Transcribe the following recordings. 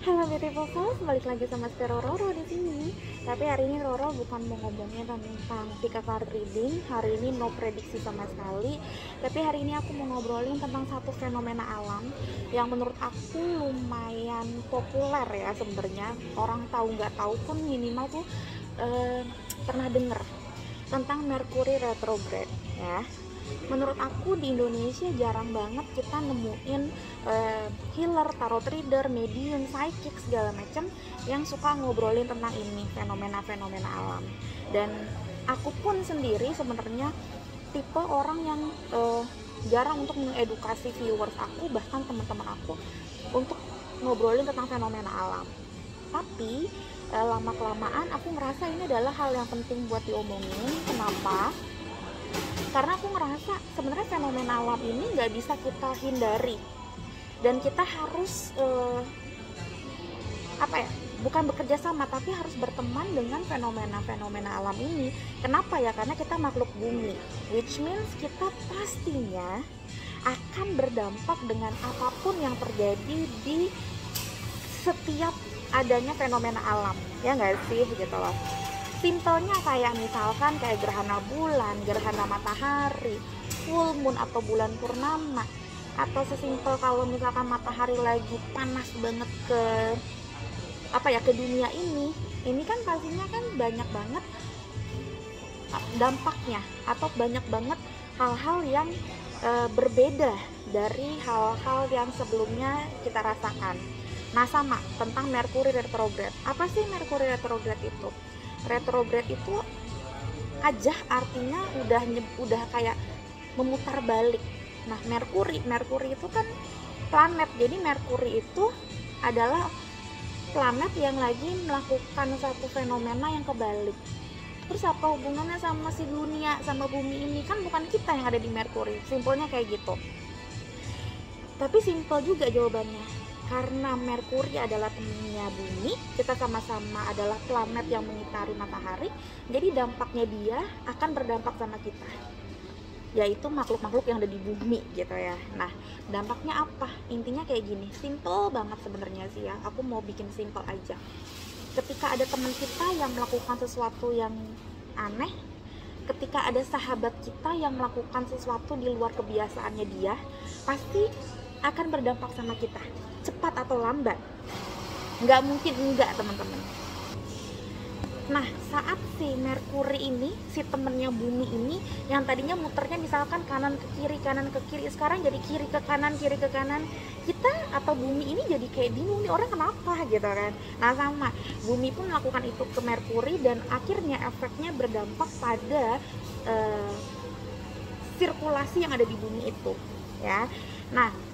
Halo beautiful souls, balik lagi sama Stero Roro di sini. Tapi hari ini Roro bukan mau ngomongin tentang pick a card reading. Hari ini no prediksi sama sekali. Tapi hari ini aku mau ngobrolin tentang satu fenomena alam yang menurut aku lumayan populer ya sebenarnya. Orang tahu nggak tahu pun minimal tuh pernah denger tentang Mercury retrograde ya. Menurut aku di Indonesia jarang banget kita nemuin healer, tarot reader, medium, psychic segala macam yang suka ngobrolin tentang ini, fenomena-fenomena alam. Dan aku pun sendiri sebenarnya tipe orang yang jarang untuk mengedukasi viewers aku, bahkan teman-teman aku, untuk ngobrolin tentang fenomena alam. Tapi lama-kelamaan aku ngerasa ini adalah hal yang penting buat diomongin. Kenapa? Karena aku ngerasa sebenarnya fenomena alam ini nggak bisa kita hindari, dan kita harus bukan bekerja sama, tapi harus berteman dengan fenomena-fenomena alam ini. Kenapa ya? Karena kita makhluk bumi, which means kita pastinya akan berdampak dengan apapun yang terjadi di setiap adanya fenomena alam, ya nggak sih, gitu loh. Simpelnya kayak misalkan kayak gerhana bulan, gerhana matahari, full moon atau bulan purnama, atau sesimpel kalau misalkan matahari lagi panas banget ke dunia ini kan pastinya kan banyak banget dampaknya, atau banyak banget hal-hal yang berbeda dari hal-hal yang sebelumnya kita rasakan. Nah, sama tentang Mercury retrograde. Apa sih Mercury retrograde itu? Retrograde itu aja artinya udah kayak memutar balik. Nah, Mercury itu kan planet. Jadi Mercury itu adalah planet yang lagi melakukan satu fenomena yang kebalik. Terus apa hubungannya sama si dunia, sama bumi ini? Kan bukan kita yang ada di Mercury. Simpelnya kayak gitu. Tapi simpel juga jawabannya. Karena Mercury adalah temannya bumi, kita sama-sama adalah planet yang mengitari matahari, jadi dampaknya dia akan berdampak sama kita, yaitu makhluk-makhluk yang ada di bumi gitu ya. Nah, dampaknya apa? Intinya kayak gini, simple banget sebenarnya sih ya. Aku mau bikin simple aja. Ketika ada teman kita yang melakukan sesuatu yang aneh, ketika ada sahabat kita yang melakukan sesuatu di luar kebiasaannya dia, pasti akan berdampak sama kita, cepat atau lambat. Nggak mungkin enggak, teman-teman. Nah, saat si Mercury ini, si temennya bumi ini, yang tadinya muternya misalkan kanan ke kiri, sekarang jadi kiri ke kanan, kita atau bumi ini jadi kayak bingung nih, orang kenapa gitu kan. Nah, sama bumi pun melakukan itu ke Mercury, dan akhirnya efeknya berdampak pada sirkulasi yang ada di bumi itu ya. Nah,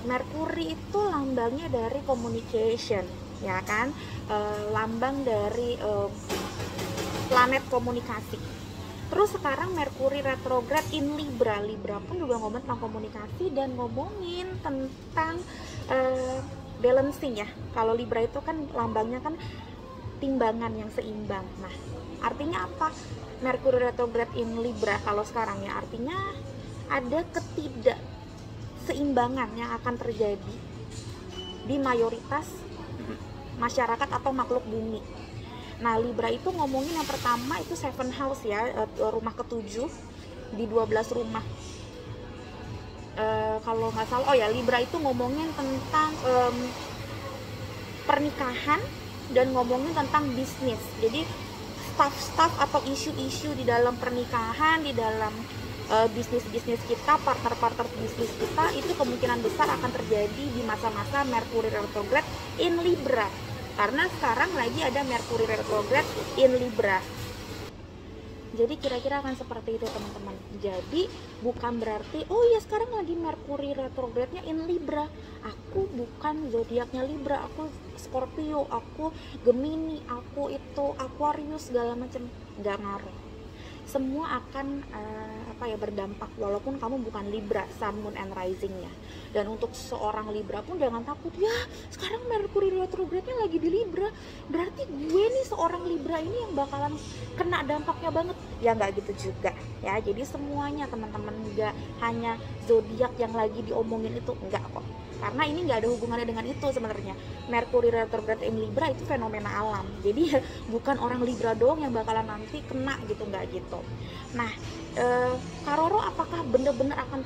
Mercury itu lambangnya dari communication, ya kan, lambang dari planet komunikasi. Terus sekarang Mercury retrograde in Libra pun juga ngomong tentang komunikasi dan ngomongin tentang balancing ya. Kalau Libra itu kan lambangnya kan timbangan yang seimbang. Nah, artinya apa Mercury retrograde in Libra kalau sekarang ya? Artinya ada ketidakseimbangan yang akan terjadi di mayoritas masyarakat atau makhluk bumi. Nah, Libra itu ngomongin yang pertama itu 7 house ya, rumah ke-7 di 12 rumah. Kalau nggak salah, Libra itu ngomongin tentang pernikahan dan ngomongin tentang bisnis. Jadi stuff atau isu-isu di dalam pernikahan, di dalam bisnis kita, partner bisnis kita, itu kemungkinan besar akan terjadi di masa-masa Mercury retrograde in Libra. Karena sekarang lagi ada Mercury retrograde in Libra. Jadi kira-kira akan seperti itu, teman-teman. Jadi bukan berarti sekarang lagi Mercury retrograde-nya in Libra, aku bukan zodiaknya Libra, aku Scorpio, aku Gemini, aku itu Aquarius segala macam, nggak ngaruh. Semua akan berdampak walaupun kamu bukan Libra, Sun, Moon, and Rising-nya. Dan untuk seorang Libra pun jangan takut, ya sekarang Mercury retrograde-nya lagi di Libra, berarti gue nih seorang Libra ini yang bakalan kena dampaknya banget. Ya nggak gitu juga ya. Jadi semuanya, teman-teman, nggak hanya zodiak yang lagi diomongin itu, enggak kok. karena ini nggak ada hubungannya dengan itu sebenarnya. Mercury retrograde in Libra itu fenomena alam, jadi bukan orang Libra doang yang bakalan nanti kena gitu, nggak gitu. Nah, Karoro, apakah bener-bener akan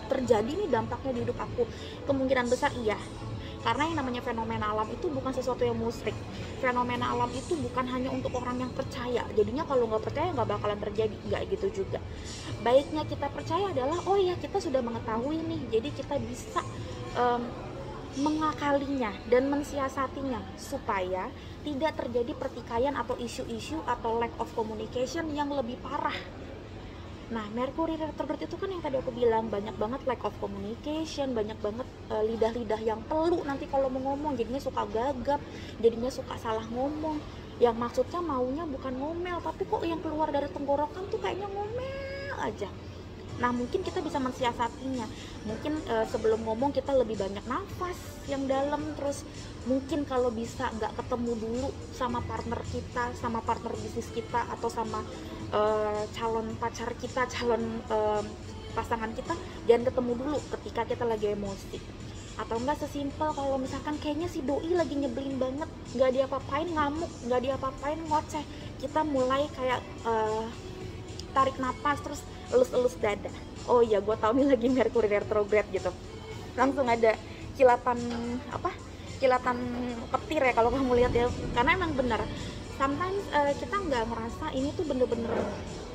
terjadi nih dampaknya di hidup aku? Kemungkinan besar iya, karena yang namanya fenomena alam itu bukan sesuatu yang musrik. Fenomena alam itu bukan hanya untuk orang yang percaya, jadinya kalau nggak percaya nggak bakalan terjadi, nggak gitu juga. Baiknya kita percaya adalah, oh ya, kita sudah mengetahui nih, jadi kita bisa mengakalinya dan mensiasatinya supaya tidak terjadi pertikaian atau isu-isu atau lack of communication yang lebih parah. Nah, Mercury retrograde itu kan yang tadi aku bilang, banyak banget lack of communication, banyak banget lidah-lidah yang telu nanti kalau mau ngomong, jadinya suka gagap, jadinya suka salah ngomong, yang maksudnya maunya bukan ngomel, tapi kok yang keluar dari tenggorokan tuh kayaknya ngomel aja. Nah, mungkin kita bisa mensiasatinya. Mungkin sebelum ngomong kita lebih banyak nafas yang dalam, terus mungkin kalau bisa nggak ketemu dulu sama partner kita, sama partner bisnis kita, atau sama calon pacar kita, calon pasangan kita, jangan ketemu dulu ketika kita lagi emosi. Atau enggak sesimpel kalau misalkan kayaknya si doi lagi nyebelin banget, nggak diapa-apain ngamuk, nggak diapa-apain ngoceh, kita mulai kayak tarik napas terus elus-elus dada. Oh iya, gue tau nih lagi Mercury retrograde gitu, langsung ada kilatan kilatan petir ya kalau kamu lihat ya, karena emang bener sometimes kita nggak ngerasa ini tuh bener-bener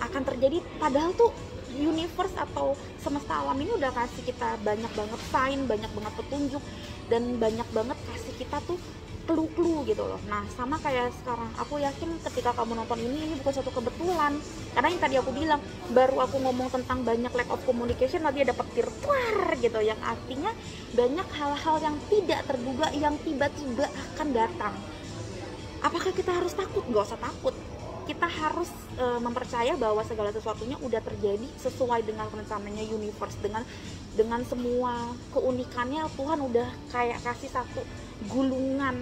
akan terjadi, padahal tuh universe atau semesta alam ini udah kasih kita banyak banget sign, banyak banget petunjuk, dan banyak banget kasih kita tuh clue-clue gitu loh. Nah, sama kayak sekarang, aku yakin ketika kamu nonton ini bukan suatu kebetulan, karena yang tadi aku bilang, baru aku ngomong tentang banyak lack of communication, nanti ada petir tuar gitu, yang artinya banyak hal-hal yang tidak terduga yang tiba-tiba akan datang. Apakah kita harus takut? Gak usah takut. Kita harus mempercaya bahwa segala sesuatunya udah terjadi sesuai dengan rencananya universe, dengan semua keunikannya. Tuhan udah kayak kasih satu gulungan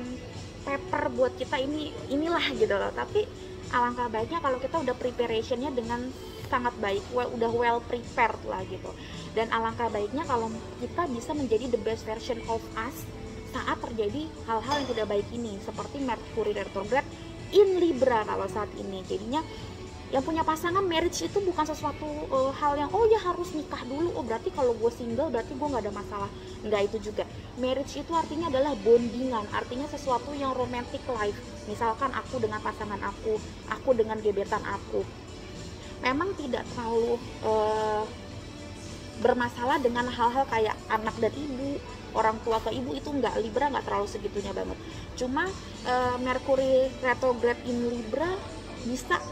paper buat kita, inilah gitu loh. Tapi alangkah baiknya kalau kita udah preparationnya dengan sangat baik, udah well prepared lah gitu. Dan alangkah baiknya kalau kita bisa menjadi the best version of us saat terjadi hal-hal yang tidak baik ini, seperti Mercury retrograde in Libra kalau saat ini. Jadinya yang punya pasangan, marriage itu bukan sesuatu hal yang oh ya harus nikah dulu, oh berarti kalau gue single berarti gue nggak ada masalah. Nggak itu juga. Marriage itu artinya adalah bondingan, artinya sesuatu yang romantic life. Misalkan aku dengan pasangan aku dengan gebetan aku, memang tidak terlalu bermasalah dengan hal-hal kayak anak dan ibu, orang tua ke ibu, itu enggak, Libra nggak terlalu segitunya banget. Cuma Mercury retrograde in Libra bisa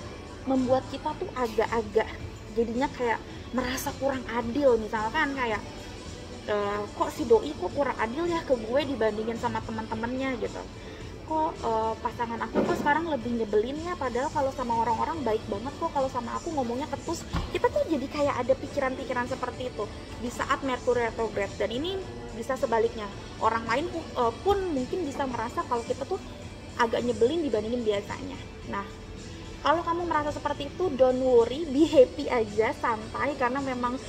membuat kita tuh agak-agak jadinya kayak merasa kurang adil. Misalkan kayak kok si doi kok kurang adil ya ke gue dibandingin sama teman-temannya gitu, kok pasangan aku kok sekarang lebih nyebelin ya, padahal kalau sama orang-orang baik banget kok, kalau sama aku ngomongnya ketus. Kita tuh jadi kayak ada pikiran-pikiran seperti itu di saat Mercury retrograde. Dan ini bisa sebaliknya, orang lain pun mungkin bisa merasa kalau kita tuh agak nyebelin dibandingin biasanya. Nah, kalau kamu merasa seperti itu, don't worry, be happy aja, santai, karena memang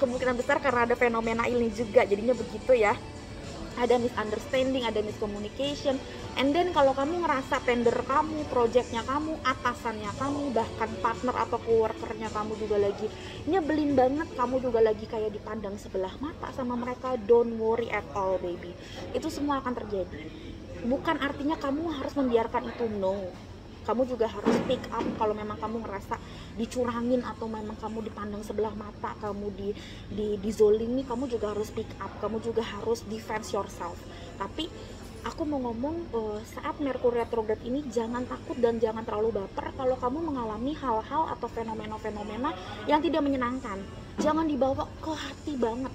kemungkinan besar karena ada fenomena ini juga, jadinya begitu ya. Ada misunderstanding, ada miscommunication. And then kalau kamu ngerasa tender kamu, projectnya kamu, atasannya kamu, bahkan partner atau coworkernya kamu juga lagi nyebelin banget, kamu juga lagi kayak dipandang sebelah mata sama mereka, don't worry at all baby. Itu semua akan terjadi. Bukan artinya kamu harus membiarkan itu, no. Kamu juga harus speak up kalau memang kamu ngerasa dicurangin atau memang kamu dipandang sebelah mata, kamu dizolimi, kamu juga harus speak up, kamu juga harus defense yourself. Tapi aku mau ngomong saat Mercury retrograde ini jangan takut dan jangan terlalu baper kalau kamu mengalami hal-hal atau fenomena-fenomena yang tidak menyenangkan. Jangan dibawa ke hati banget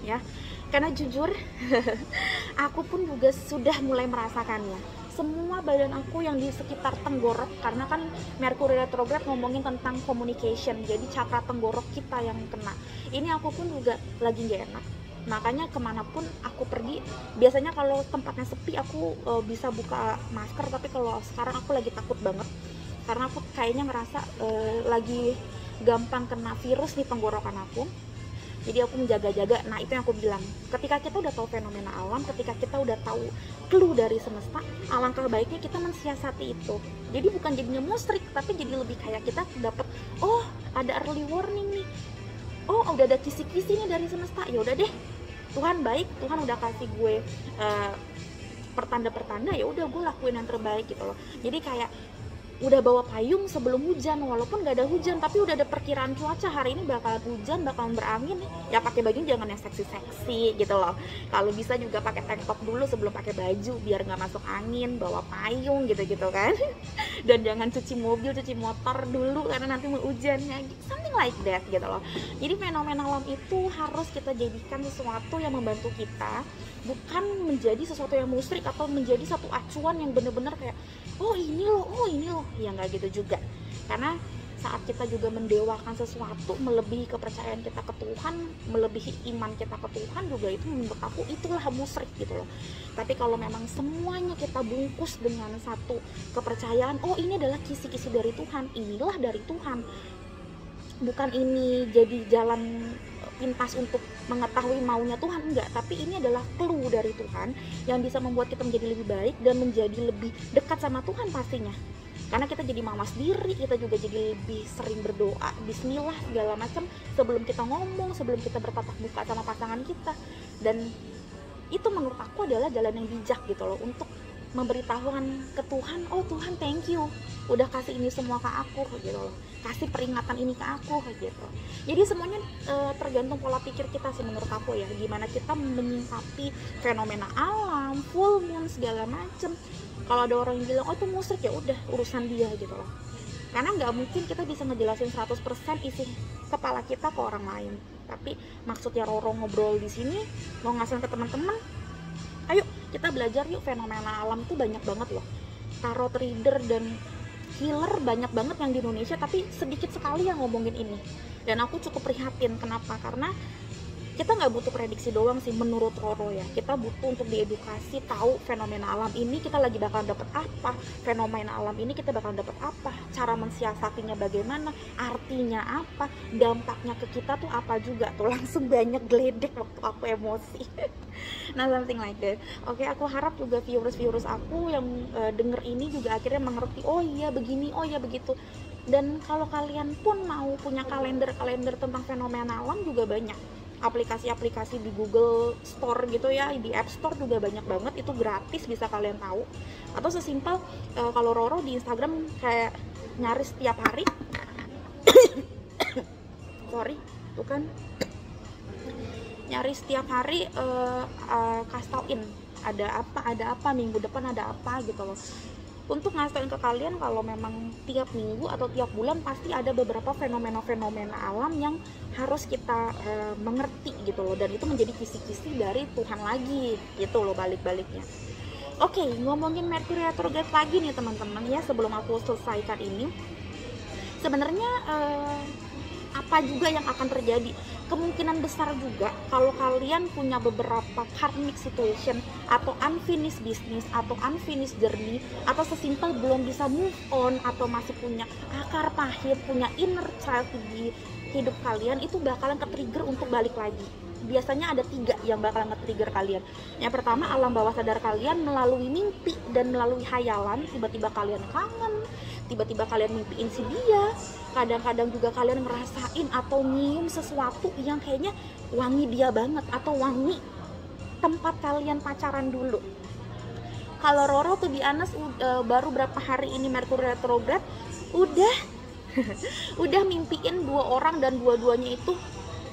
ya, karena jujur aku pun juga sudah mulai merasakannya. Semua badan aku yang di sekitar tenggorok, karena kan Mercury retrograde ngomongin tentang communication, jadi cakra tenggorok kita yang kena. Ini aku pun juga lagi gak enak, makanya kemanapun aku pergi, biasanya kalau tempatnya sepi aku bisa buka masker, tapi kalau sekarang aku lagi takut banget karena aku kayaknya ngerasa lagi gampang kena virus di tenggorokan aku. Jadi aku menjaga-jaga. Nah, itu yang aku bilang, ketika kita udah tahu fenomena alam, ketika kita udah tahu clue dari semesta, alangkah baiknya kita mensiasati itu. Jadi bukan jadinya musrik, tapi jadi lebih kayak kita dapat, oh ada early warning nih, oh udah ada kisi-kisi nih dari semesta, ya udah deh, Tuhan baik, Tuhan udah kasih gue pertanda-pertanda, ya udah gue lakuin yang terbaik gitu loh. Jadi kayak udah bawa payung sebelum hujan, walaupun gak ada hujan, tapi udah ada perkiraan cuaca hari ini bakalan hujan, bakalan berangin, ya pakai baju jangan yang seksi-seksi gitu loh. Kalau bisa juga pakai tank top dulu sebelum pakai baju biar nggak masuk angin, bawa payung gitu-gitu kan. Dan jangan cuci mobil, cuci motor dulu karena nanti mau hujannya, something like that gitu loh. Jadi fenomena alam itu harus kita jadikan sesuatu yang membantu kita, bukan menjadi sesuatu yang musyrik atau menjadi satu acuan yang bener-bener kayak oh ini loh, ya nggak gitu juga. Karena saat kita juga mendewakan sesuatu, melebihi kepercayaan kita ke Tuhan, melebihi iman kita ke Tuhan, juga itu menurut aku itulah musyrik gitu loh. Tapi kalau memang semuanya kita bungkus dengan satu kepercayaan, oh ini adalah kisi-kisi dari Tuhan, inilah dari Tuhan, bukan ini jadi jalan pintas untuk mengetahui maunya Tuhan, enggak, tapi ini adalah clue dari Tuhan yang bisa membuat kita menjadi lebih baik dan menjadi lebih dekat sama Tuhan pastinya. Karena kita jadi mawas diri, kita juga jadi lebih sering berdoa, bismillah segala macam sebelum kita ngomong, sebelum kita bertatap muka sama pasangan kita. Dan itu menurut aku adalah jalan yang bijak gitu loh, untuk memberitahuan ke Tuhan, oh Tuhan thank you udah kasih ini semua ke aku gitu loh, kasih peringatan ini ke aku gitu. Jadi semuanya tergantung pola pikir kita sih menurut aku ya, gimana kita menyikapi fenomena alam, full moon segala macem. Kalau ada orang yang bilang oh itu musyrik, ya udah urusan dia gitu loh, karena nggak mungkin kita bisa ngejelasin 100% isi kepala kita ke orang lain. Tapi maksudnya Roro ngobrol di sini mau ngasih ke teman-teman, ayo kita belajar yuk, fenomena alam tuh banyak banget loh. Tarot reader dan healer banyak banget yang di Indonesia, tapi sedikit sekali yang ngomongin ini. Dan aku cukup prihatin, kenapa? Karena kita nggak butuh prediksi doang sih menurut Roro ya, kita butuh untuk diedukasi, tahu fenomena alam ini kita lagi bakal dapet apa, fenomena alam ini kita bakal dapet apa, cara mensiasatinya bagaimana, artinya apa, dampaknya ke kita tuh apa juga tuh. Langsung banyak geledek waktu aku emosi. Nah something like that. Oke, aku harap juga viewers aku yang denger ini juga akhirnya mengerti, oh iya begini, oh iya begitu. Dan kalau kalian pun mau punya kalender tentang fenomena alam juga banyak aplikasi-aplikasi di Google Store gitu ya, di App Store juga banyak banget, itu gratis bisa kalian tahu. Atau sesimpel kalau Roro di Instagram kayak nyaris setiap hari sorry, tuh kan nyaris setiap hari kasih tauin ada apa minggu depan ada apa gitu loh, untuk ngasih ke kalian kalau memang tiap minggu atau tiap bulan pasti ada beberapa fenomena-fenomena alam yang harus kita mengerti gitu loh, dan itu menjadi kisi-kisi dari Tuhan lagi gitu loh balik-baliknya. Oke, ngomongin Mercury retrograde lagi nih teman-teman ya, sebelum aku selesaikan ini. Sebenarnya apa juga yang akan terjadi? Kemungkinan besar juga kalau kalian punya beberapa karmic situation atau unfinished business atau unfinished journey, atau sesimpel belum bisa move on, atau masih punya akar pahit, punya inner child di hidup kalian, itu bakalan ke-trigger untuk balik lagi. Biasanya ada 3 yang bakalan nge-trigger kalian. Yang pertama, alam bawah sadar kalian melalui mimpi dan melalui hayalan, tiba-tiba kalian kangen, tiba-tiba kalian mimpiin si dia, kadang-kadang juga kalian ngerasain atau nyium sesuatu yang kayaknya wangi dia banget, atau wangi tempat kalian pacaran dulu. Kalau Roro tuh di Anas baru berapa hari ini Mercury retrograde udah udah mimpiin 2 orang, dan dua-duanya itu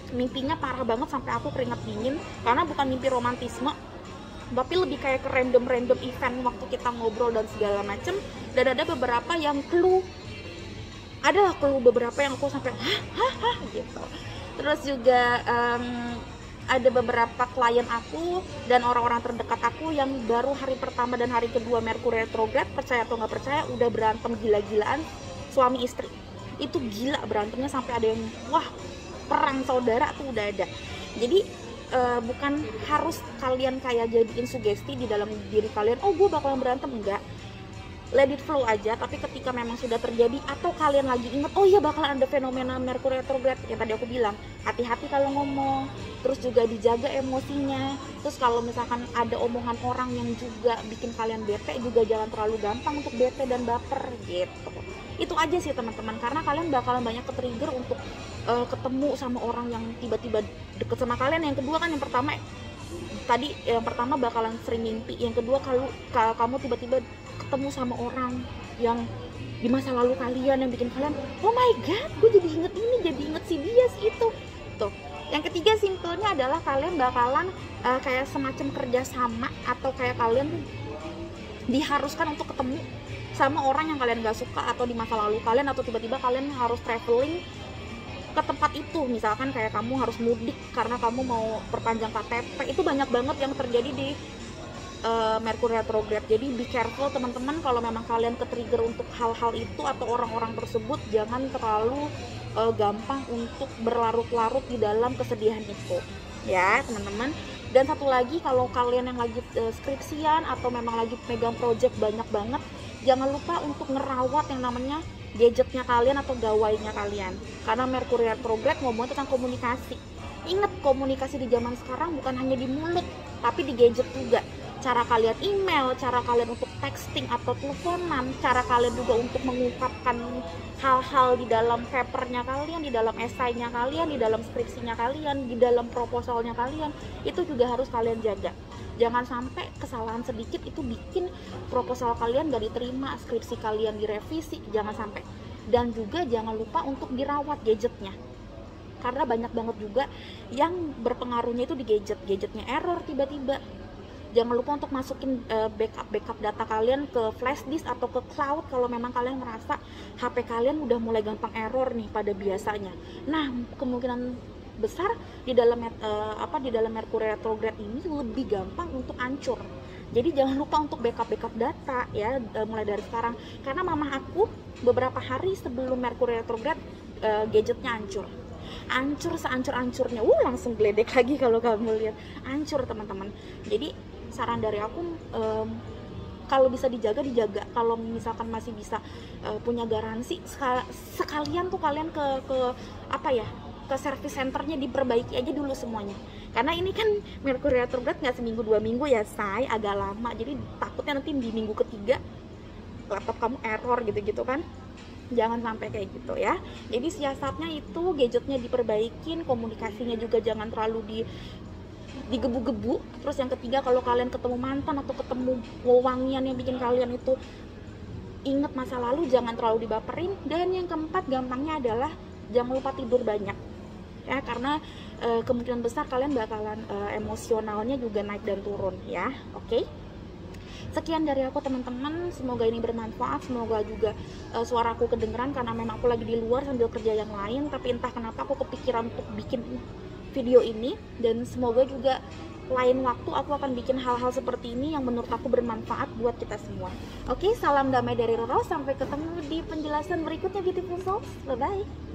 mimpinya parah banget sampai aku keringat dingin, karena bukan mimpi romantisme tapi lebih kayak ke random event waktu kita ngobrol dan segala macem. Dan ada beberapa yang clue, ada clue beberapa yang aku sampai hah gitu. Terus juga ada beberapa klien aku dan orang-orang terdekat aku yang baru hari pertama dan hari kedua Mercury retrograde, percaya atau nggak percaya, udah berantem gila-gilaan suami istri. Itu gila berantemnya sampai ada yang wah perang saudara tuh udah ada. Jadi bukan harus kalian kayak jadiin sugesti di dalam diri kalian, oh gue bakalan berantem, enggak. let it flow aja. Tapi ketika memang sudah terjadi atau kalian lagi inget, oh iya bakalan ada fenomena Merkuri retrograde, yang tadi aku bilang, hati-hati kalau ngomong, terus juga dijaga emosinya. Terus kalau misalkan ada omongan orang yang juga bikin kalian bete, juga jangan terlalu gampang untuk bete dan baper gitu. Itu aja sih teman-teman, karena kalian bakalan banyak ke-trigger untuk ketemu sama orang yang tiba-tiba deket sama kalian. Yang kedua kan, yang pertama bakalan sering mimpi, yang kedua kalau kamu tiba-tiba ketemu sama orang yang di masa lalu kalian yang bikin kalian, oh my god, gue jadi inget ini, jadi inget si dia itu tuh. Yang ketiga simpelnya adalah kalian bakalan kayak semacam kerjasama, atau kayak kalian diharuskan untuk ketemu sama orang yang kalian gak suka atau di masa lalu kalian, atau tiba-tiba kalian harus traveling ke tempat itu. Misalkan kayak kamu harus mudik karena kamu mau perpanjang KTP. Itu banyak banget yang terjadi di Merkuri retrograde. Jadi be careful teman-teman, kalau memang kalian ke-trigger untuk hal-hal itu atau orang-orang tersebut, jangan terlalu gampang untuk berlarut-larut di dalam kesedihan itu ya teman-teman. Dan satu lagi, kalau kalian yang lagi skripsian atau memang lagi pegang project banyak banget, jangan lupa untuk ngerawat yang namanya gadgetnya kalian atau gawainya kalian, karena Merkuri retrograde ngomong tentang komunikasi. Ingat, komunikasi di zaman sekarang bukan hanya di mulut, tapi di gadget juga. Cara kalian email, cara kalian untuk texting atau teleponan, cara kalian juga untuk mengungkapkan hal-hal di dalam papernya kalian, di dalam esainya kalian, di dalam skripsinya kalian, di dalam proposalnya kalian, itu juga harus kalian jaga. Jangan sampai kesalahan sedikit itu bikin proposal kalian gak diterima, skripsi kalian direvisi, jangan sampai. Dan juga jangan lupa untuk dirawat gadgetnya, karena banyak banget juga yang berpengaruhnya itu di gadgetnya error tiba-tiba. Jangan lupa untuk masukin backup data kalian ke flash disk atau ke cloud kalau memang kalian merasa HP kalian udah mulai gampang error nih pada biasanya. Nah, kemungkinan besar di dalam Merkuri retrograde ini lebih gampang untuk hancur. Jadi jangan lupa untuk backup data ya, mulai dari sekarang. Karena mama aku beberapa hari sebelum Merkuri retrograde gadgetnya hancur sehancur-hancurnya. Langsung geledek lagi kalau kamu lihat, hancur teman-teman. Jadi saran dari aku, kalau bisa dijaga. Kalau misalkan masih bisa punya garansi, sekalian tuh kalian ke service centernya diperbaiki aja dulu semuanya. Karena ini kan Merkuri retrograde nggak seminggu 2 minggu ya say, agak lama. Jadi takutnya nanti di minggu ketiga laptop kamu error gitu kan. Jangan sampai kayak gitu ya. Jadi siasatnya itu gadgetnya diperbaikin, komunikasinya juga jangan terlalu digebu-gebu. Terus yang ketiga, kalau kalian ketemu mantan atau ketemu wewangian yang bikin kalian itu inget masa lalu, jangan terlalu dibaperin. Dan yang keempat, gampangnya adalah jangan lupa tidur banyak ya, karena kemungkinan besar kalian bakalan emosionalnya juga naik dan turun ya. Oke? Sekian dari aku teman-teman, semoga ini bermanfaat, semoga juga suaraku kedengeran, karena memang aku lagi di luar sambil kerja yang lain, tapi entah kenapa aku kepikiran untuk bikin video ini. Dan semoga juga lain waktu aku akan bikin hal-hal seperti ini yang menurut aku bermanfaat buat kita semua. Oke, salam damai dari Roro, sampai ketemu di penjelasan berikutnya Beautiful Souls, bye bye.